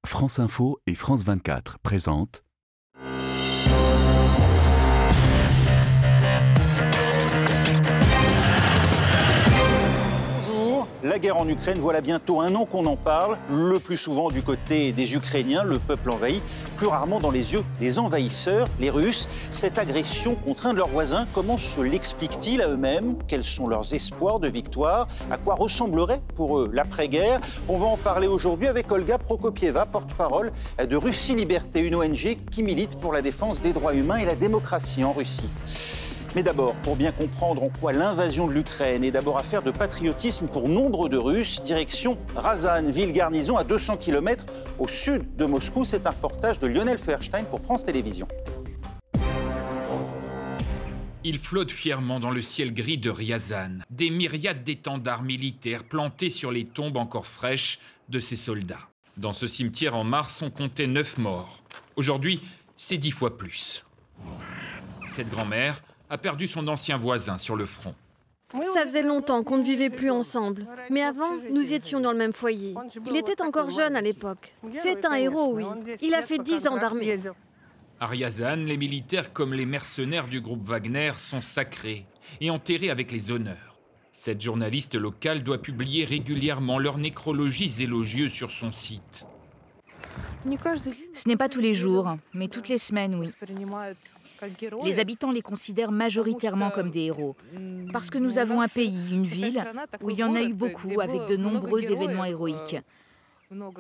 France Info et France 24 présentent. La guerre en Ukraine, voilà bientôt un an qu'on en parle, le plus souvent du côté des Ukrainiens, le peuple envahi, plus rarement dans les yeux des envahisseurs, les Russes. Cette agression contre un de leurs voisins, comment se l'expliquent-ils à eux-mêmes? Quels sont leurs espoirs de victoire? À quoi ressemblerait pour eux l'après-guerre? On va en parler aujourd'hui avec Olga Prokopieva, porte-parole de Russie Liberté, une ONG qui milite pour la défense des droits humains et la démocratie en Russie. Mais d'abord, pour bien comprendre en quoi l'invasion de l'Ukraine est d'abord affaire de patriotisme pour nombre de Russes, direction Razan, ville garnison à 200 km au sud de Moscou. C'est un reportage de Lionel Feuerstein pour France Télévisions. Il flotte fièrement dans le ciel gris de Ryazan, des myriades d'étendards militaires plantés sur les tombes encore fraîches de ses soldats. Dans ce cimetière en mars, on comptait 9 morts. Aujourd'hui, c'est 10 fois plus. Cette grand-mère a perdu son ancien voisin sur le front. Ça faisait longtemps qu'on ne vivait plus ensemble. Mais avant, nous étions dans le même foyer. Il était encore jeune à l'époque. C'est un héros, oui. Il a fait 10 ans d'armée. À Ryazan, les militaires comme les mercenaires du groupe Wagner sont sacrés et enterrés avec les honneurs. Cette journaliste locale doit publier régulièrement leurs nécrologies élogieuses sur son site. Ce n'est pas tous les jours, mais toutes les semaines, oui. Les habitants les considèrent majoritairement comme des héros, parce que nous avons un pays, une ville, où il y en a eu beaucoup, avec de nombreux événements héroïques.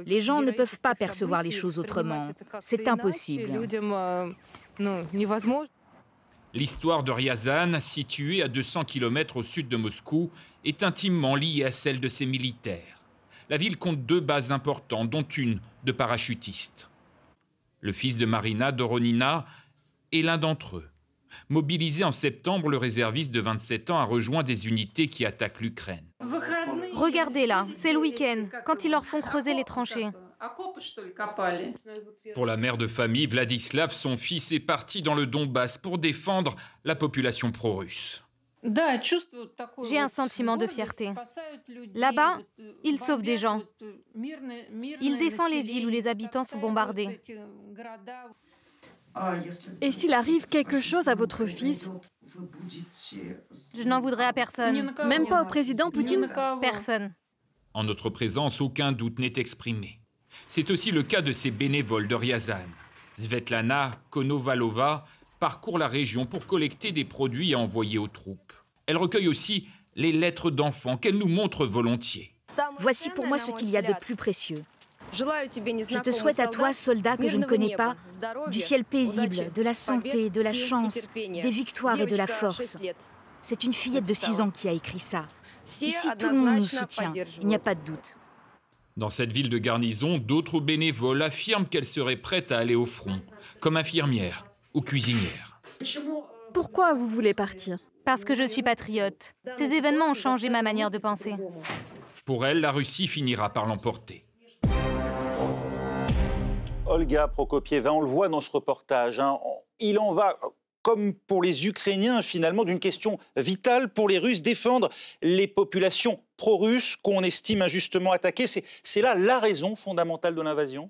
Les gens ne peuvent pas percevoir les choses autrement. C'est impossible. L'histoire de Ryazan, située à 200 km au sud de Moscou, est intimement liée à celle de ses militaires. La ville compte 2 bases importantes, dont une de parachutistes. Le fils de Marina, Doronina, est l'un d'entre eux. Mobilisé en septembre, le réserviste de 27 ans a rejoint des unités qui attaquent l'Ukraine. Regardez là, c'est le week-end, quand ils leur font creuser les tranchées. Pour la mère de famille, Vladislav, son fils, est parti dans le Donbass pour défendre la population pro-russe. J'ai un sentiment de fierté. Là-bas, il sauve des gens. Il défend les villes où les habitants sont bombardés. Et s'il arrive quelque chose à votre fils? Je n'en voudrais à personne. Même pas au président Poutine? Personne. En notre présence, aucun doute n'est exprimé. C'est aussi le cas de ces bénévoles de Ryazan. Svetlana Konovalova parcourt la région pour collecter des produits à envoyer aux troupes. Elle recueille aussi les lettres d'enfants qu'elle nous montre volontiers. Voici pour moi ce qu'il y a de plus précieux. Je te souhaite à toi, soldat que je ne connais pas, du ciel paisible, de la santé, de la chance, des victoires et de la force. C'est une fillette de 6 ans qui a écrit ça. Ici, tout le monde nous soutient, il n'y a pas de doute. Dans cette ville de garnison, d'autres bénévoles affirment qu'elles seraient prêtes à aller au front, comme infirmières ou cuisinières. Pourquoi vous voulez partir? Parce que je suis patriote. Ces événements ont changé ma manière de penser. Pour elle, la Russie finira par l'emporter. Olga Prokopieva, on le voit dans ce reportage, hein, il en va, comme pour les Ukrainiens finalement, d'une question vitale pour les Russes, défendre les populations pro-russes qu'on estime injustement attaquées. C'est là la raison fondamentale de l'invasion?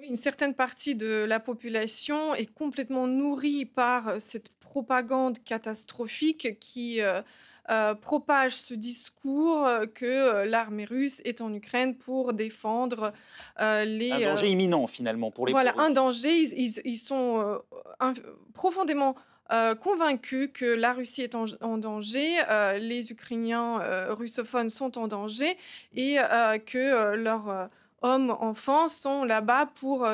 Une certaine partie de la population est complètement nourrie par cette propagande catastrophique qui propage ce discours que l'armée russe est en Ukraine pour défendre les... Un danger imminent, finalement, pour les... Voilà, un danger. Ils sont profondément convaincus que la Russie est en danger, les Ukrainiens russophones sont en danger et que leurs hommes, enfants sont là-bas pour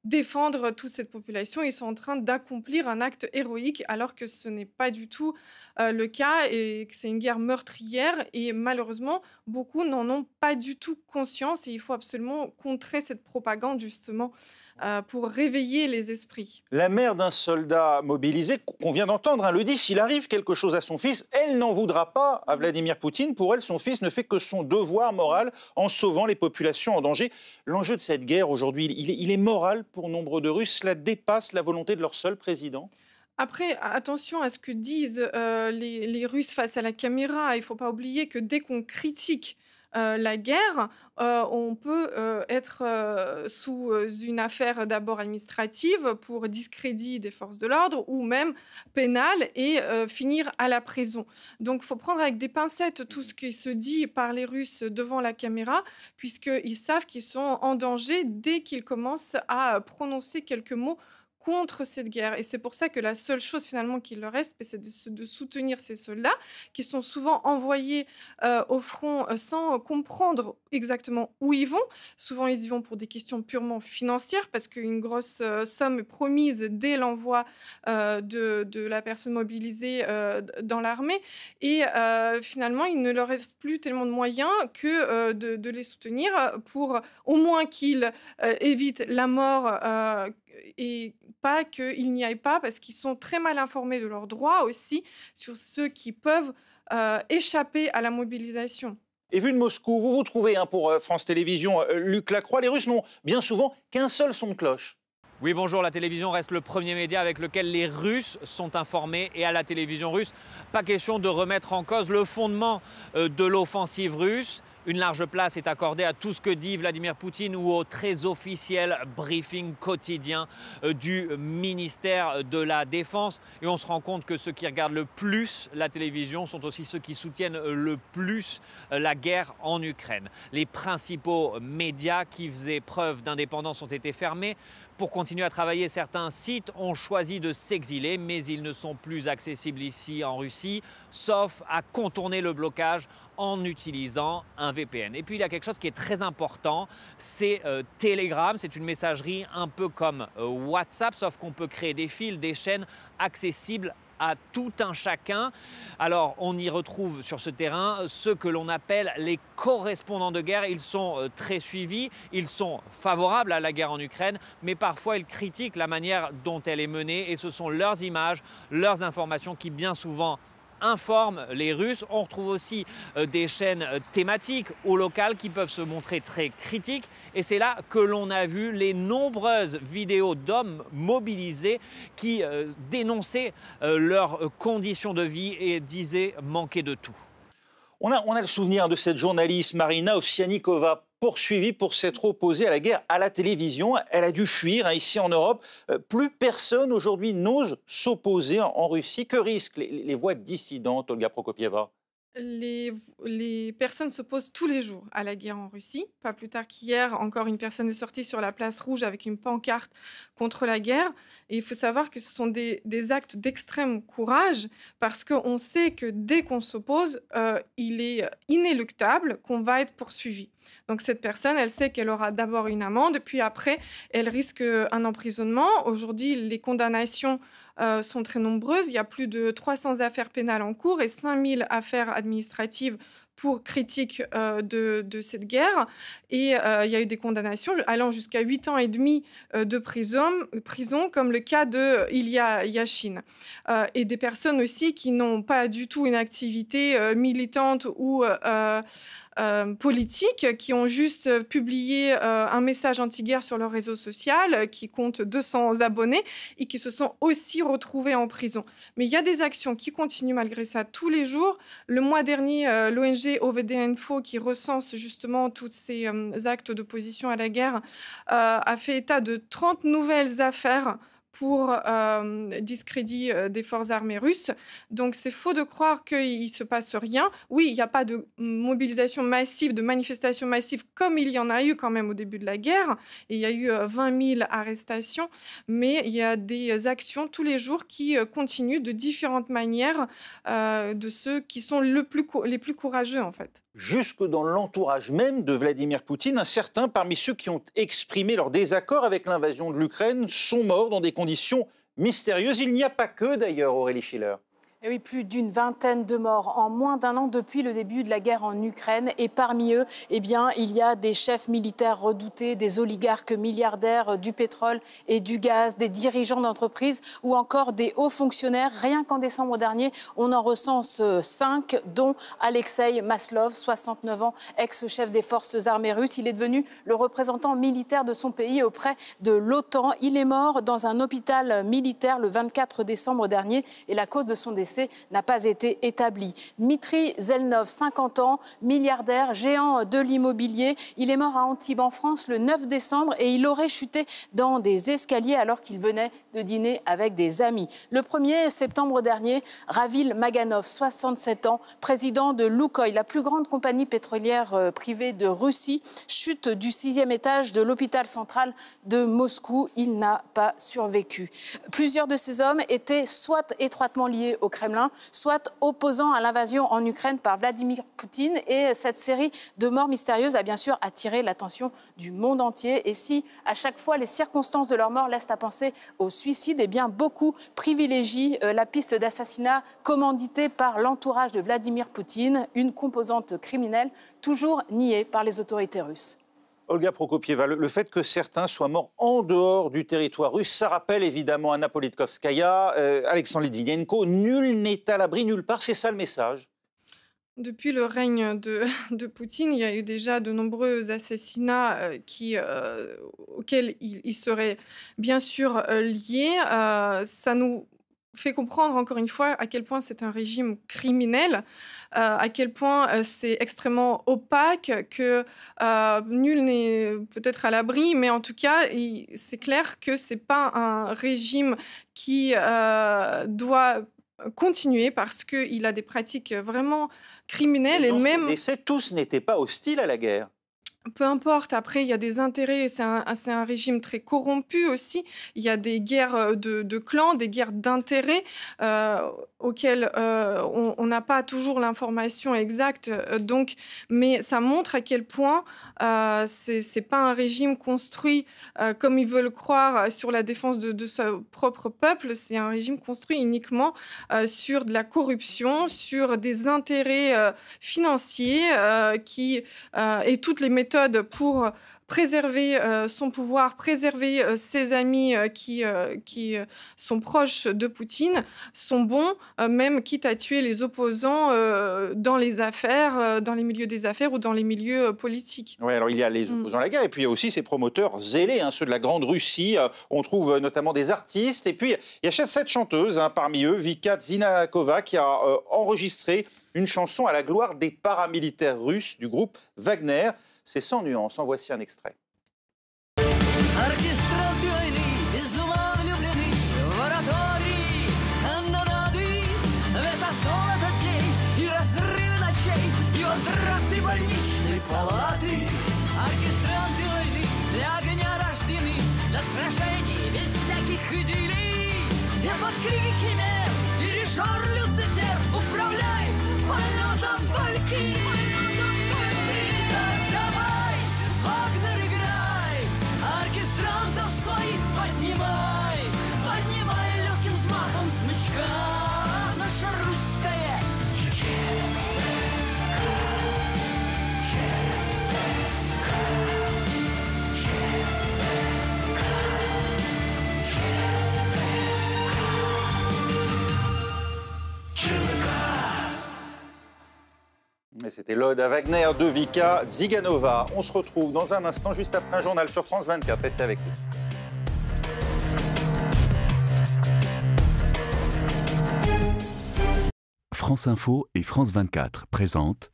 défendre toute cette population. Ils sont en train d'accomplir un acte héroïque alors que ce n'est pas du tout le cas et que c'est une guerre meurtrière. Et malheureusement, beaucoup n'en ont pas du tout conscience et il faut absolument contrer cette propagande justement pour réveiller les esprits. La mère d'un soldat mobilisé, qu'on vient d'entendre, hein, le dit, s'il arrive quelque chose à son fils, elle n'en voudra pas à Vladimir Poutine. Pour elle, son fils ne fait que son devoir moral en sauvant les populations en danger. L'enjeu de cette guerre aujourd'hui, il est moral pour nombre de Russes. Cela dépasse la volonté de leur seul président. Après, attention à ce que disent les Russes face à la caméra. Il ne faut pas oublier que dès qu'on critique la guerre, on peut être sous une affaire d'abord administrative pour discrédit des forces de l'ordre ou même pénale et finir à la prison. Donc il faut prendre avec des pincettes tout ce qui se dit par les Russes devant la caméra, puisqu'ils savent qu'ils sont en danger dès qu'ils commencent à prononcer quelques mots contre cette guerre. Et c'est pour ça que la seule chose finalement qu'il leur reste, c'est de soutenir ces soldats qui sont souvent envoyés au front sans comprendre exactement où ils vont. Souvent, ils y vont pour des questions purement financières parce qu'une grosse somme est promise dès l'envoi de la personne mobilisée dans l'armée. Et finalement, il ne leur reste plus tellement de moyens que de les soutenir pour au moins qu'ils évitent la mort et pas qu'ils n'y aillent pas, parce qu'ils sont très mal informés de leurs droits aussi sur ceux qui peuvent échapper à la mobilisation. Et vu de Moscou, vous vous trouvez pour France Télévisions, Luc Lacroix, les Russes n'ont bien souvent qu'un seul son de cloche. Oui, bonjour, la télévision reste le premier média avec lequel les Russes sont informés. Et à la télévision russe, pas question de remettre en cause le fondement de l'offensive russe. Une large place est accordée à tout ce que dit Vladimir Poutine ou au très officiel briefing quotidien du ministère de la Défense. Et on se rend compte que ceux qui regardent le plus la télévision sont aussi ceux qui soutiennent le plus la guerre en Ukraine. Les principaux médias qui faisaient preuve d'indépendance ont été fermés. Pour continuer à travailler, certains sites ont choisi de s'exiler, mais ils ne sont plus accessibles ici en Russie, sauf à contourner le blocage en utilisant un VPN. Et puis il y a quelque chose qui est très important, c'est Telegram. C'est une messagerie un peu comme WhatsApp, sauf qu'on peut créer des fils, des chaînes accessibles à tout un chacun. Alors on y retrouve sur ce terrain ceux que l'on appelle les correspondants de guerre. Ils sont très suivis, ils sont favorables à la guerre en Ukraine, mais parfois ils critiquent la manière dont elle est menée, et ce sont leurs images, leurs informations qui bien souvent informent les Russes. On retrouve aussi des chaînes thématiques ou locales qui peuvent se montrer très critiques, et c'est là que l'on a vu les nombreuses vidéos d'hommes mobilisés qui dénonçaient leurs conditions de vie et disaient manquer de tout. On a le souvenir de cette journaliste Marina Ovsianikova, poursuivie pour s'être opposée à la guerre à la télévision. Elle a dû fuir ici en Europe. Plus personne aujourd'hui n'ose s'opposer en Russie. Que risquent les voix dissidentes, Olga Prokopieva? Les personnes s'opposent tous les jours à la guerre en Russie. Pas plus tard qu'hier, encore une personne est sortie sur la place rouge avec une pancarte contre la guerre. Et il faut savoir que ce sont des actes d'extrême courage, parce qu'on sait que dès qu'on s'oppose, il est inéluctable qu'on va être poursuivi. Donc cette personne, elle sait qu'elle aura d'abord une amende, puis après, elle risque un emprisonnement. Aujourd'hui, les condamnations sont très nombreuses. Il y a plus de 300 affaires pénales en cours et 5000 affaires administratives pour critique de cette guerre. Et il y a eu des condamnations allant jusqu'à 8 ans et demi de prison, comme le cas de Ilya Yashin. Et des personnes aussi qui n'ont pas du tout une activité militante ou politiques, qui ont juste publié un message anti-guerre sur leur réseau social, qui compte 200 abonnés et qui se sont aussi retrouvés en prison. Mais il y a des actions qui continuent malgré ça tous les jours. Le mois dernier, l'ONG OVD Info, qui recense justement tous ces actes d'opposition à la guerre, a fait état de 30 nouvelles affaires pour discrédit des forces armées russes. Donc c'est faux de croire qu'il ne se passe rien. Oui, il n'y a pas de mobilisation massive, de manifestation massive comme il y en a eu quand même au début de la guerre. Et il y a eu 20 000 arrestations, mais il y a des actions tous les jours qui continuent de différentes manières de ceux qui sont les plus courageux en fait. Jusque dans l'entourage même de Vladimir Poutine, certains parmi ceux qui ont exprimé leur désaccord avec l'invasion de l'Ukraine sont morts dans des conditions mystérieuses. Il n'y a pas que d'ailleurs, Aurélie Schiller. Et oui, plus d'une vingtaine de morts en moins d'un an depuis le début de la guerre en Ukraine. Et parmi eux, eh bien, il y a des chefs militaires redoutés, des oligarques milliardaires du pétrole et du gaz, des dirigeants d'entreprises ou encore des hauts fonctionnaires. Rien qu'en décembre dernier, on en recense 5, dont Alexei Maslov, 69 ans, ex-chef des forces armées russes. Il est devenu le représentant militaire de son pays auprès de l'OTAN. Il est mort dans un hôpital militaire le 24 décembre dernier et la cause de son décès décès n'a pas été établi. Dmitri Zelnov, 50 ans, milliardaire, géant de l'immobilier. Il est mort à Antibes en France le 9 décembre et il aurait chuté dans des escaliers alors qu'il venait de dîner avec des amis. Le 1er septembre dernier, Ravil Maganov, 67 ans, président de Lukoil, la plus grande compagnie pétrolière privée de Russie, chute du 6e étage de l'hôpital central de Moscou. Il n'a pas survécu. Plusieurs de ces hommes étaient soit étroitement liés au Kremlin, soit opposants à l'invasion en Ukraine par Vladimir Poutine. Et cette série de morts mystérieuses a bien sûr attiré l'attention du monde entier. Et si à chaque fois les circonstances de leur mort laissent à penser au suicide, eh bien beaucoup privilégient la piste d'assassinat commanditée par l'entourage de Vladimir Poutine, une composante criminelle toujours niée par les autorités russes. Olga Prokopieva, le fait que certains soient morts en dehors du territoire russe, ça rappelle évidemment Anna Politkovskaya, Alexandre Litvinenko. Nul n'est à l'abri nulle part, c'est ça le message. Depuis le règne de Poutine, il y a eu déjà de nombreux assassinats auxquels il serait bien sûr lié. Ça nous fait comprendre encore une fois à quel point c'est un régime criminel, à quel point c'est extrêmement opaque, que nul n'est peut-être à l'abri, mais en tout cas, c'est clair que ce n'est pas un régime qui doit continuer parce qu'il a des pratiques vraiment criminelles. Et même tous n'étaient pas hostiles à la guerre. Peu importe, après, il y a des intérêts, c'est un régime très corrompu aussi. Il y a des guerres de clans, des guerres d'intérêts auxquelles on n'a pas toujours l'information exacte. Mais ça montre à quel point c'est pas un régime construit comme ils veulent croire sur la défense de son propre peuple. C'est un régime construit uniquement sur de la corruption, sur des intérêts financiers et toutes les méthodes pour préserver son pouvoir, préserver ses amis qui sont proches de Poutine, sont bons, même quitte à tuer les opposants dans les affaires, dans les milieux des affaires ou dans les milieux politiques. Oui, alors il y a les opposants à la guerre et puis il y a aussi ces promoteurs zélés, ceux de la Grande Russie. On trouve notamment des artistes et puis il y a cette chanteuse, parmi eux, Vika Tsinakova, qui a enregistré une chanson à la gloire des paramilitaires russes du groupe Wagner. C'est sans nuance. En voici un extrait. C'était l'ode à Wagner de Vika Tsiganova. On se retrouve dans un instant, juste après un journal sur France 24. Restez avec nous. France Info et France 24 présentent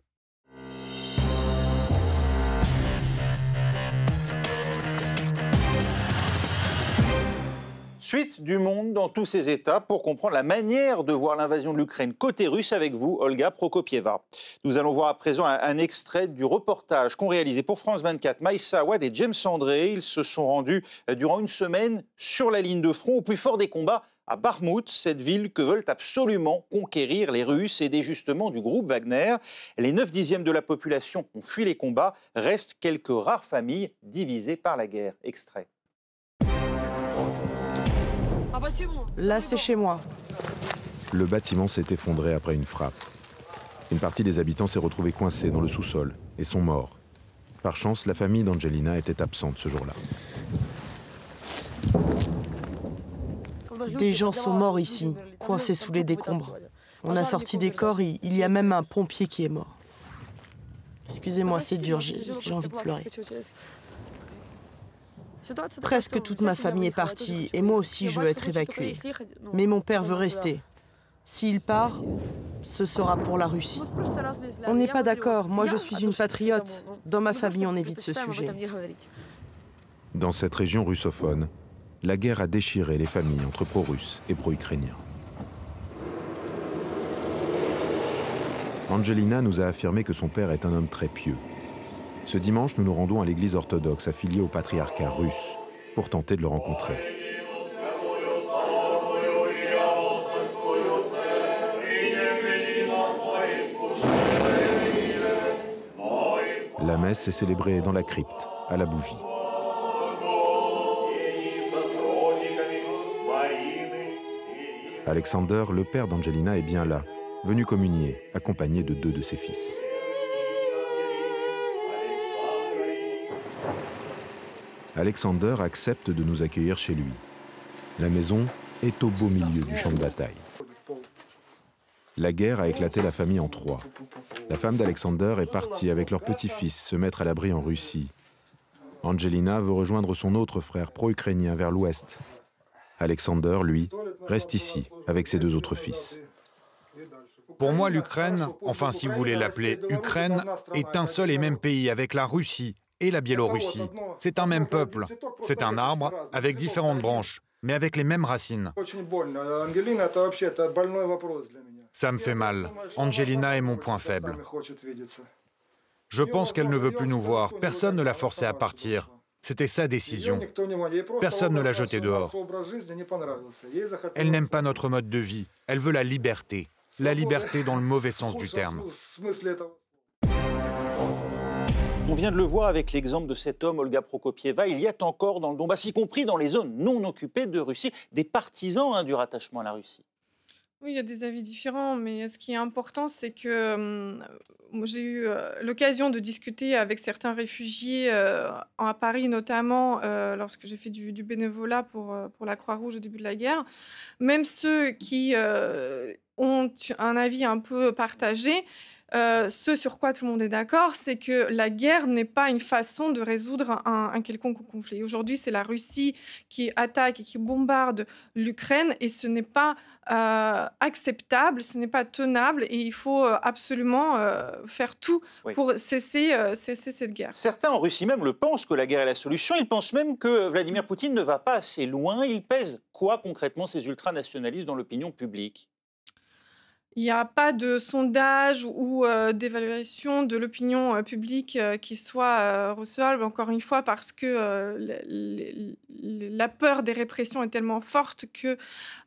Suite du monde dans tous ses états pour comprendre la manière de voir l'invasion de l'Ukraine côté russe avec vous, Olga Prokopieva. Nous allons voir à présent un extrait du reportage qu'ont réalisé pour France 24 Maïssa Awad et James André. Ils se sont rendus durant une semaine sur la ligne de front au plus fort des combats à Bakhmout, cette ville que veulent absolument conquérir les Russes, aidés justement du groupe Wagner. Les 9/10 de la population ont fui les combats, restent quelques rares familles divisées par la guerre. Extrait. Là, c'est chez moi. Le bâtiment s'est effondré après une frappe. Une partie des habitants s'est retrouvée coincée dans le sous-sol et sont morts. Par chance, la famille d'Angelina était absente ce jour-là. Des gens sont morts ici, coincés sous les décombres. On a sorti des corps et il y a même un pompier qui est mort. Excusez-moi, c'est dur, j'ai envie de pleurer. Presque toute ma famille est partie et moi aussi je veux être évacuée. Mais mon père veut rester. S'il part, ce sera pour la Russie. On n'est pas d'accord. Moi, je suis une patriote. Dans ma famille, on évite ce sujet. Dans cette région russophone, la guerre a déchiré les familles entre pro-russes et pro-ukrainiens. Angelina nous a affirmé que son père est un homme très pieux. Ce dimanche, nous nous rendons à l'église orthodoxe affiliée au patriarcat russe pour tenter de le rencontrer. La messe est célébrée dans la crypte, à la bougie. Alexander, le père d'Angelina, est bien là, venu communier, accompagné de 2 de ses fils. Alexander accepte de nous accueillir chez lui. La maison est au beau milieu du champ de bataille. La guerre a éclaté la famille en 3. La femme d'Alexander est partie avec leur petit-fils se mettre à l'abri en Russie. Angelina veut rejoindre son autre frère pro-ukrainien vers l'ouest. Alexander, lui, reste ici avec ses 2 autres fils. Pour moi, l'Ukraine, enfin si vous voulez l'appeler Ukraine, est un seul et même pays avec la Russie et la Biélorussie. C'est un même peuple, c'est un arbre avec différentes branches, mais avec les mêmes racines. Ça me fait mal. Angelina est mon point faible. Je pense qu'elle ne veut plus nous voir. Personne ne l'a forcée à partir. C'était sa décision. Personne ne l'a jetée dehors. Elle n'aime pas notre mode de vie. Elle veut la liberté. La liberté dans le mauvais sens du terme. On vient de le voir avec l'exemple de cet homme, Olga Prokopieva. Il y a encore dans le Donbass, y compris dans les zones non occupées de Russie, des partisans du rattachement à la Russie. Oui, il y a des avis différents, mais ce qui est important, c'est que j'ai eu l'occasion de discuter avec certains réfugiés à Paris, notamment lorsque j'ai fait du bénévolat pour la Croix-Rouge au début de la guerre. Même ceux qui ont un avis un peu partagé, ce sur quoi tout le monde est d'accord, c'est que la guerre n'est pas une façon de résoudre un quelconque conflit. Aujourd'hui, c'est la Russie qui attaque et qui bombarde l'Ukraine et ce n'est pas acceptable, ce n'est pas tenable et il faut absolument faire tout pour cesser cette guerre. Certains en Russie même le pensent que la guerre est la solution. Ils pensent même que Vladimir Poutine ne va pas assez loin. Il pèse quoi concrètement ces ultranationalistes dans l'opinion publique ? Il n'y a pas de sondage ou d'évaluation de l'opinion publique qui soit recevable, encore une fois, parce que la peur des répressions est tellement forte que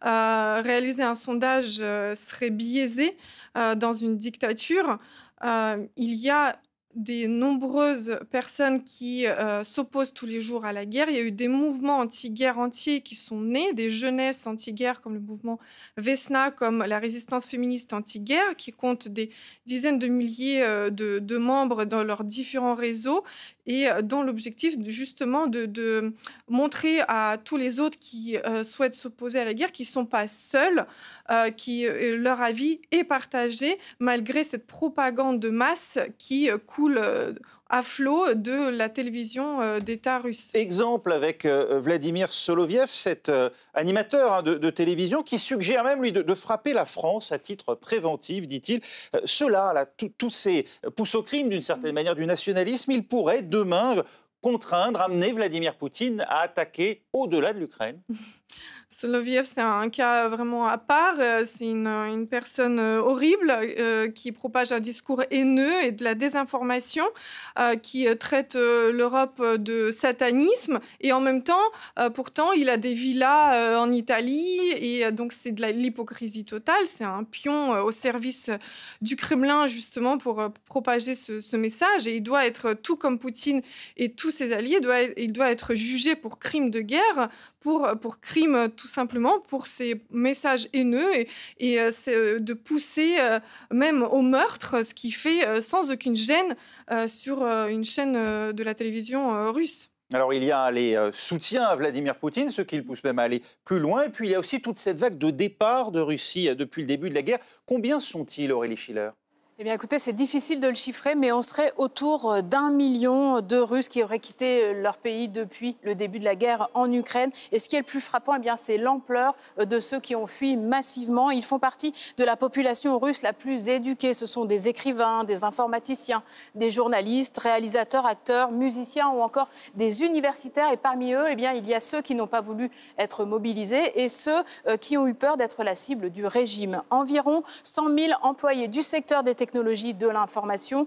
réaliser un sondage serait biaisé dans une dictature. Il y a des nombreuses personnes qui s'opposent tous les jours à la guerre. Il y a eu des mouvements anti-guerre entiers qui sont nés, des jeunesses anti-guerre comme le mouvement Vesna, comme la résistance féministe anti-guerre, qui compte des dizaines de milliers de membres dans leurs différents réseaux et dont l'objectif justement de montrer à tous les autres qui souhaitent s'opposer à la guerre qu'ils ne sont pas seuls, qui leur avis est partagé malgré cette propagande de masse qui coule à flot de la télévision d'État russe. Exemple avec Vladimir Soloviev, cet animateur de télévision qui suggère même lui de frapper la France à titre préventif, dit-il. Cela, tous ces poussent au crime d'une certaine manière du nationalisme, il pourrait demain contraindre, amener Vladimir Poutine à attaquer au-delà de l'Ukraine. Soloviev, c'est un cas vraiment à part. C'est une personne horrible qui propage un discours haineux et de la désinformation, qui traite l'Europe de satanisme. Et en même temps, pourtant, il a des villas en Italie. Et donc, c'est de l'hypocrisie totale. C'est un pion au service du Kremlin, justement, pour propager ce message. Et il doit être, tout comme Poutine et tous ses alliés, il doit être jugé pour crime de guerre, pour crime tout simplement pour ces messages haineux et de pousser même au meurtre, ce qui fait sans aucune gêne sur une chaîne de la télévision russe. Alors il y a les soutiens à Vladimir Poutine, ceux qui le poussent même à aller plus loin, et puis il y a aussi toute cette vague de départ de Russie depuis le début de la guerre. Combien sont-ils, Aurélie Schiller ? Eh bien, écoutez, c'est difficile de le chiffrer, mais on serait autour d'1 million de Russes qui auraient quitté leur pays depuis le début de la guerre en Ukraine. Et ce qui est le plus frappant, eh bien, c'est l'ampleur de ceux qui ont fui massivement. Ils font partie de la population russe la plus éduquée. Ce sont des écrivains, des informaticiens, des journalistes, réalisateurs, acteurs, musiciens ou encore des universitaires. Et parmi eux, eh bien, il y a ceux qui n'ont pas voulu être mobilisés et ceux qui ont eu peur d'être la cible du régime. Environ 100 000 employés du secteur des technologies de l'information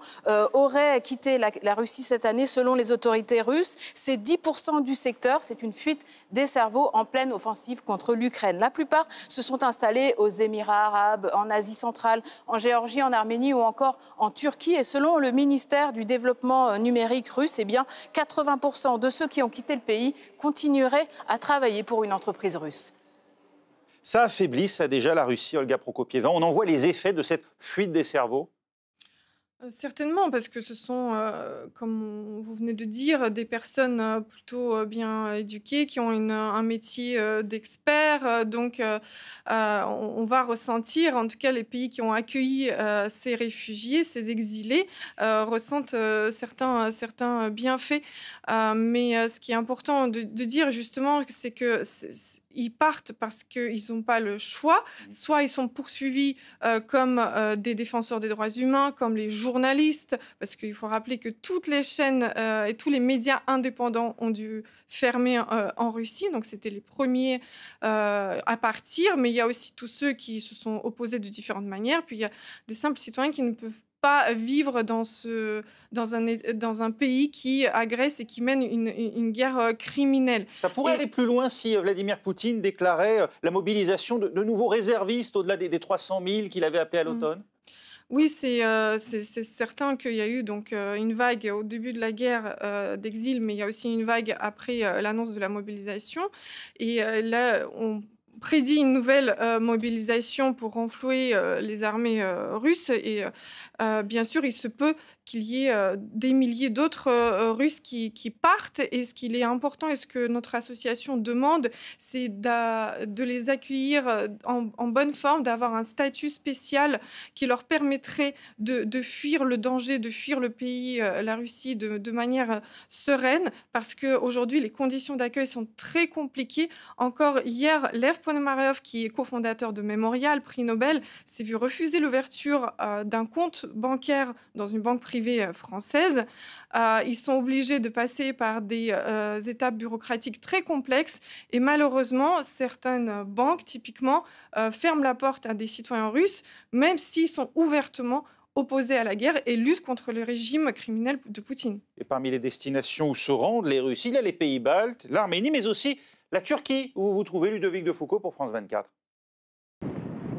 auraient quitté la Russie cette année selon les autorités russes. C'est 10% du secteur, c'est une fuite des cerveaux en pleine offensive contre l'Ukraine. La plupart se sont installés aux Émirats arabes, en Asie centrale, en Géorgie, en Arménie ou encore en Turquie. Et selon le ministère du développement numérique russe, eh bien 80% de ceux qui ont quitté le pays continueraient à travailler pour une entreprise russe. Ça affaiblit, ça déjà, la Russie, Olga Prokopieva. On en voit les effets de cette fuite des cerveaux. Certainement, parce que ce sont, comme vous venez de dire, des personnes plutôt bien éduquées, qui ont un métier d'expert. Donc, on va ressentir, en tout cas les pays qui ont accueilli ces réfugiés, ces exilés, ressentent certains bienfaits. Mais ce qui est important de dire justement, c'est que ils partent parce qu'ils n'ont pas le choix. Soit ils sont poursuivis comme des défenseurs des droits humains, comme les journalistes, parce qu'il faut rappeler que toutes les chaînes et tous les médias indépendants ont dû fermer en Russie. Donc c'était les premiers à partir. Mais il y a aussi tous ceux qui se sont opposés de différentes manières. Puis il y a des simples citoyens qui ne peuvent pas vivre dans un pays qui agresse et qui mène une guerre criminelle. Ça pourrait aller plus loin si Vladimir Poutine déclarait la mobilisation de nouveaux réservistes au-delà des 300 000 qu'il avait appelés à l'automne. Oui, c'est certain qu'il y a eu donc une vague au début de la guerre d'exil, mais il y a aussi une vague après l'annonce de la mobilisation. Et là, on prédit une nouvelle mobilisation pour renflouer les armées russes. Et bien sûr, il se peut qu'il y ait des milliers d'autres Russes qui partent. Et ce qu'il est important et ce que notre association demande, c'est de les accueillir en bonne forme, d'avoir un statut spécial qui leur permettrait de fuir le danger, de fuir le pays, la Russie, de manière sereine. Parce qu'aujourd'hui, les conditions d'accueil sont très compliquées. Encore hier, Lev Ponomarev, qui est cofondateur de Memorial, prix Nobel, s'est vu refuser l'ouverture d'un compte bancaire dans une banque privée française. Ils sont obligés de passer par des étapes bureaucratiques très complexes et malheureusement, certaines banques, typiquement, ferment la porte à des citoyens russes, même s'ils sont ouvertement opposés à la guerre et luttent contre le régime criminel de Poutine. Et parmi les destinations où se rendent les Russes, il y a les pays baltes, l'Arménie, mais aussi la Turquie, où vous trouvez Ludovic de Foucault pour France 24.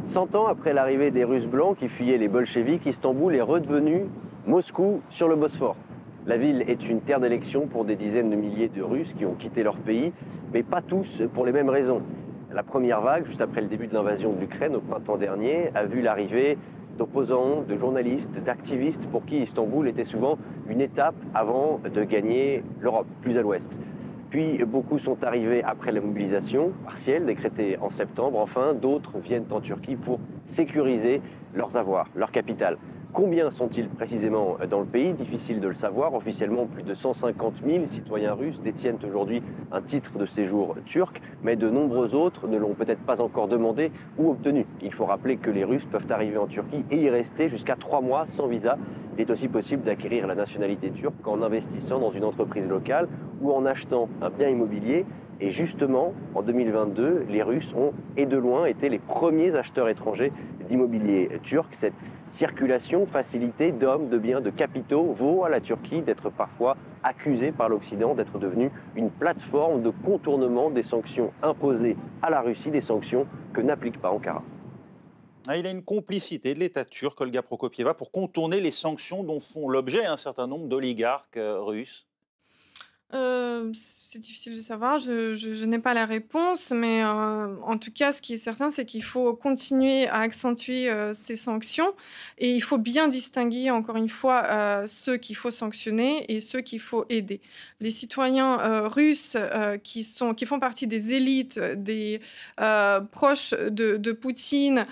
100 ans après l'arrivée des Russes blancs qui fuyaient les bolcheviks, Istanbul est redevenue Moscou sur le Bosphore. La ville est une terre d'élection pour des dizaines de milliers de Russes qui ont quitté leur pays, mais pas tous pour les mêmes raisons. La première vague, juste après le début de l'invasion de l'Ukraine au printemps dernier, a vu l'arrivée d'opposants, de journalistes, d'activistes pour qui Istanbul était souvent une étape avant de gagner l'Europe, plus à l'ouest. Puis beaucoup sont arrivés après la mobilisation partielle décrétée en septembre. Enfin, d'autres viennent en Turquie pour sécuriser leurs avoirs, leur capitale. Combien sont-ils précisément dans le pays? Difficile de le savoir. Officiellement, plus de 150 000 citoyens russes détiennent aujourd'hui un titre de séjour turc, mais de nombreux autres ne l'ont peut-être pas encore demandé ou obtenu. Il faut rappeler que les Russes peuvent arriver en Turquie et y rester jusqu'à 3 mois sans visa. Il est aussi possible d'acquérir la nationalité turque en investissant dans une entreprise locale ou en achetant un bien immobilier. Et justement, en 2022, les Russes ont, et de loin, été les premiers acheteurs étrangers d'immobilier turc. Cette circulation facilitée d'hommes, de biens, de capitaux vaut à la Turquie d'être parfois accusée par l'Occident d'être devenue une plateforme de contournement des sanctions imposées à la Russie, des sanctions que n'applique pas Ankara. Il a une complicité de l'État turc, Olga Prokopieva, pour contourner les sanctions dont font l'objet un certain nombre d'oligarques russes. C'est difficile de savoir, je n'ai pas la réponse, mais en tout cas, ce qui est certain, c'est qu'il faut continuer à accentuer ces sanctions et il faut bien distinguer, encore une fois, ceux qu'il faut sanctionner et ceux qu'il faut aider. Les citoyens russes qui font partie des élites, des proches de Poutine,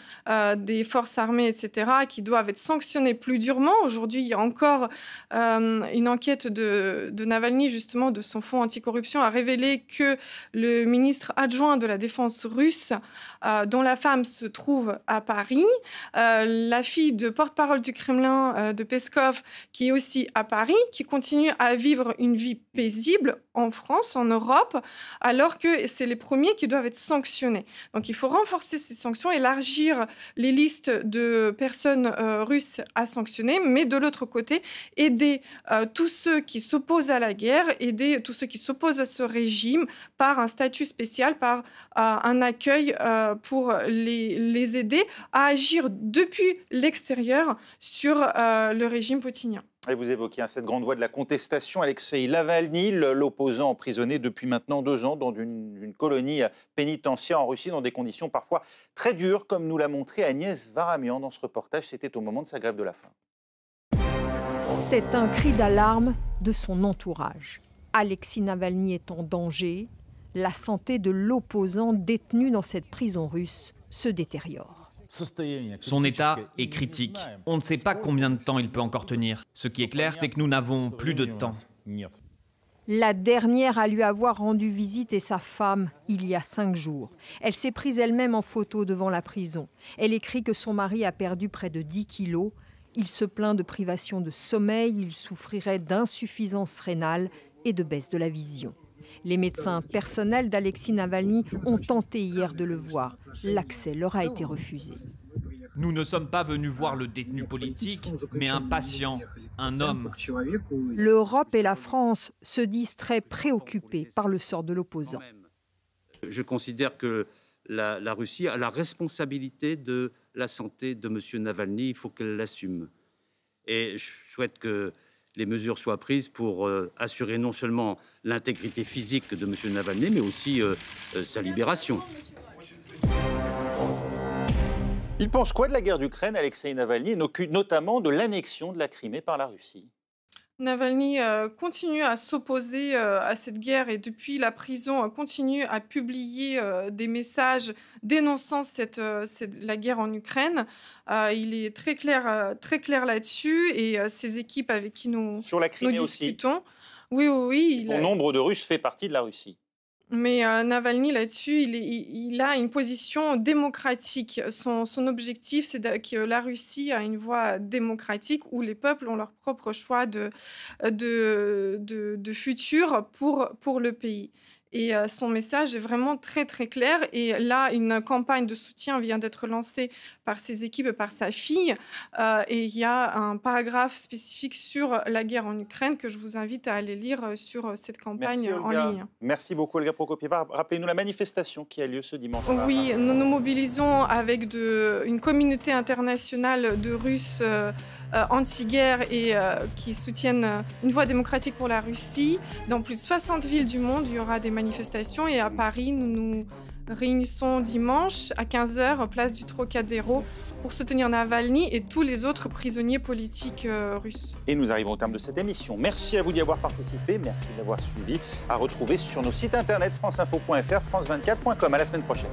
des forces armées, etc., qui doivent être sanctionnés plus durement. Aujourd'hui, il y a encore une enquête de Navalny, justement, de son fonds anticorruption, a révélé que le ministre adjoint de la défense russe, dont la femme se trouve à Paris, la fille de porte-parole du Kremlin, de Peskov, qui est aussi à Paris, qui continue à vivre une vie paisible en France, en Europe, alors que c'est les premiers qui doivent être sanctionnés. Donc il faut renforcer ces sanctions, élargir les listes de personnes russes à sanctionner, mais de l'autre côté, aider tous ceux qui s'opposent à la guerre, aider tous ceux qui s'opposent à ce régime par un statut spécial, par un accueil pour les aider à agir depuis l'extérieur sur le régime poutinien. Et vous évoquez cette grande voix de la contestation, Alexeï Navalny, l'opposant emprisonné depuis maintenant 2 ans dans une colonie pénitentiaire en Russie, dans des conditions parfois très dures, comme nous l'a montré Agnès Varamian dans ce reportage. C'était au moment de sa grève de la faim. C'est un cri d'alarme de son entourage. Alexeï Navalny est en danger. La santé de l'opposant détenu dans cette prison russe se détériore. Son état est critique. On ne sait pas combien de temps il peut encore tenir. Ce qui est clair, c'est que nous n'avons plus de temps. La dernière à lui avoir rendu visite est sa femme, il y a 5 jours. Elle s'est prise elle-même en photo devant la prison. Elle écrit que son mari a perdu près de 10 kilos. Il se plaint de privation de sommeil, il souffrirait d'insuffisance rénale et de baisse de la vision. Les médecins personnels d'Alexeï Navalny ont tenté hier de le voir. L'accès leur a été refusé. Nous ne sommes pas venus voir le détenu politique, mais un patient, un homme. L'Europe et la France se disent très préoccupés par le sort de l'opposant. Je considère que la Russie a la responsabilité de la santé de M. Navalny. Il faut qu'elle l'assume. Et je souhaite que les mesures soient prises pour assurer non seulement l'intégrité physique de M. Navalny, mais aussi sa libération. Il pense quoi de la guerre d'Ukraine, Alexeï Navalny, et notamment de l'annexion de la Crimée par la Russie? Navalny continue à s'opposer à cette guerre et depuis la prison continue à publier des messages dénonçant la guerre en Ukraine. Il est très clair là-dessus et ces équipes avec qui nous discutons. Oui. Bon nombre de Russes fait partie de la Russie. Mais Navalny, là-dessus, il a une position démocratique. Son objectif, c'est que la Russie a une voie démocratique où les peuples ont leur propre choix de futur pour le pays. Et son message est vraiment très clair. Et là, une campagne de soutien vient d'être lancée par ses équipes et par sa fille. Et il y a un paragraphe spécifique sur la guerre en Ukraine que je vous invite à aller lire sur cette campagne en ligne. Merci beaucoup, Olga Prokopieva. Rappelez-nous la manifestation qui a lieu ce dimanche. Oui, nous nous mobilisons avec une communauté internationale de Russes anti-guerre et qui soutiennent une voie démocratique pour la Russie. Dans plus de 60 villes du monde, il y aura des manifestations et à Paris, nous nous réunissons dimanche à 15h, place du Trocadéro, pour soutenir Navalny et tous les autres prisonniers politiques russes. Et nous arrivons au terme de cette émission. Merci à vous d'y avoir participé, merci de l'avoir suivi. À retrouver sur nos sites internet franceinfo.fr, france24.com. À la semaine prochaine.